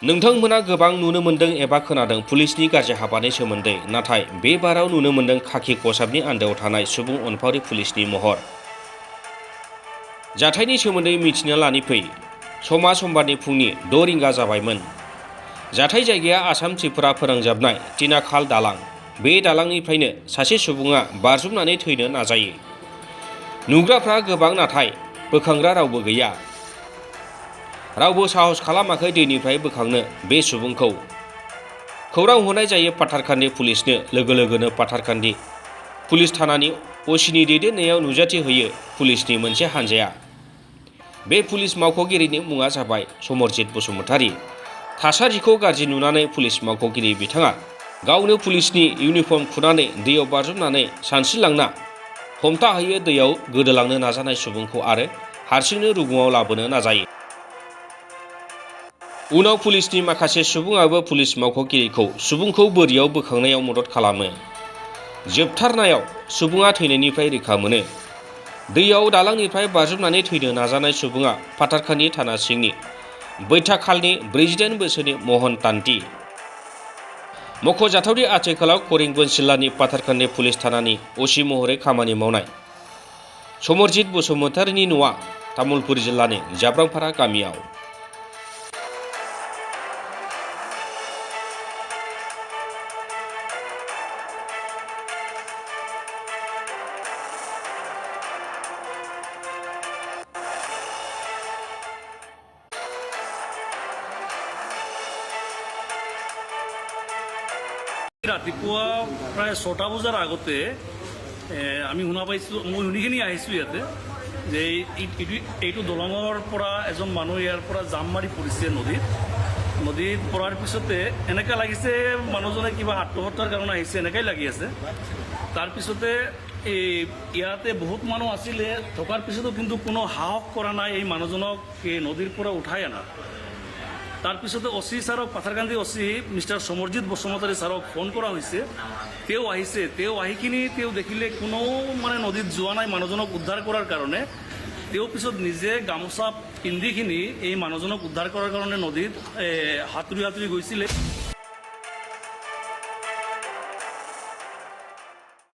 नोंथांमोना गोबां नुनो मोन्दों एबा खोनादों पुलिसनि गाज्रि हाबानि सोमोन्दै, नाथाय बे बाराव नुनो मोन्दों खाखि खसाबनि आन्दोआव थानाय सुबुं अनफावरि पुलिसनि महर। जाथायनि सोमोन्दै मिथिना लानि फै। समा समबारनि फुंनि 6 रिंगा जाबायमोन। जाथाय जायगाया आसाम त्रिपुरा फोनांजाबनाय तिनाखाल दालां। बे दालांनिफ्रायनो सासे सुबुङा बारजुमनानै थैनो नाजायो। नुग्राफ्रा गोबां नाथाय बोखांग्रा रावबो गैया। रावबो साहस खालामाखै दैनिफ्राय बोखांनो बे सुबुंखौ। खौरां हरनाय जायो पाथारकान्दी पुलिसनो। लोगो लोगोनो पाथारकान्दी पुलिस थानानि असिनि दैदेननायाव नुजाथि होयो पुलिसनि मोनसे हानजाया। बे पुलिस मावख'गिरिनि मुङा जाबाय समरजित बसुमतारी। थासारिखौ गाज्रि नुनानै पुलिस मावख'गिरि बिथाङा गावनो पुलिसनि इउनिफर्म खुनानै दैयाव बारजुमनानै सानस्रिलांना हमथाहैयो दैयाव गोदोलांनो नाजानाय सुबुंखौ आरो हारसिंनो रुगुङाव लाबोनो नाजायो। उनाव पुलिसनि माखासे सुबुङाबो पुलिस मावख'गिरिखौ सुबुंखौ बोरियाव बोखांनायाव मदद खालामो। जोबथारनायाव सुबुङा थैनायनिफ्राय रैखा मोनो। दैयाव दालांनिफ्राय बारजुमनानै थैनो नाजानाय सुबुङा पाथारकान्दी थाना सिंनि बैथाखालनि 48 बोसोरनि महन तान्ति। मख'जाथावदि आथिखालाव करिमगन्ज जिल्लानि पाथारकान्दी पुलिस थानानि असि महरै खामानि मावनाय समरजित बसुमतारीनि न'आ तामुलपुर जिल्लानि जाब्रांपारा गामियाव। ৰাতিপুৱা প্ৰায় 6টা বজাৰ আগতে আমি শুনা পাইছোঁ, মই শুনিখিনি আহিছোঁ ইয়াতে যে এইটো দলঙৰ পৰা এজন মানুহ ইয়াৰ পৰা জাম মাৰি পৰিছে নদীত পৰাৰ পিছতে এনেকৈ লাগিছে মানুহজনে কিবা আত্মহত্যাৰ কাৰণে আহিছে এনেকৈ লাগি আছে। তাৰপিছতে ইয়াতে বহুত মানুহ আছিলে, থকাৰ পিছতো কিন্তু কোনো সাহস কৰা নাই এই মানুহজনক নদীৰ পৰা উঠাই আনা। তাৰপিছতে অচি ছাৰক, পাথাৰকান্দি অচি মিষ্টাৰ সমৰজিত বসুমতাৰী ছাৰক ফোন কৰা হৈছে। তেওঁ আহিছে, তেওঁ আহি কিনি তেওঁ দেখিলে কোনো নদীত যোৱা নাই মানুহজনক উদ্ধাৰ কৰাৰ কাৰণে। তেওঁ পিছত নিজে গামোচা পিন্ধিখিনি এই মানুহজনক উদ্ধাৰ কৰাৰ কাৰণে নদীত সাঁতুৰি গৈছিলে।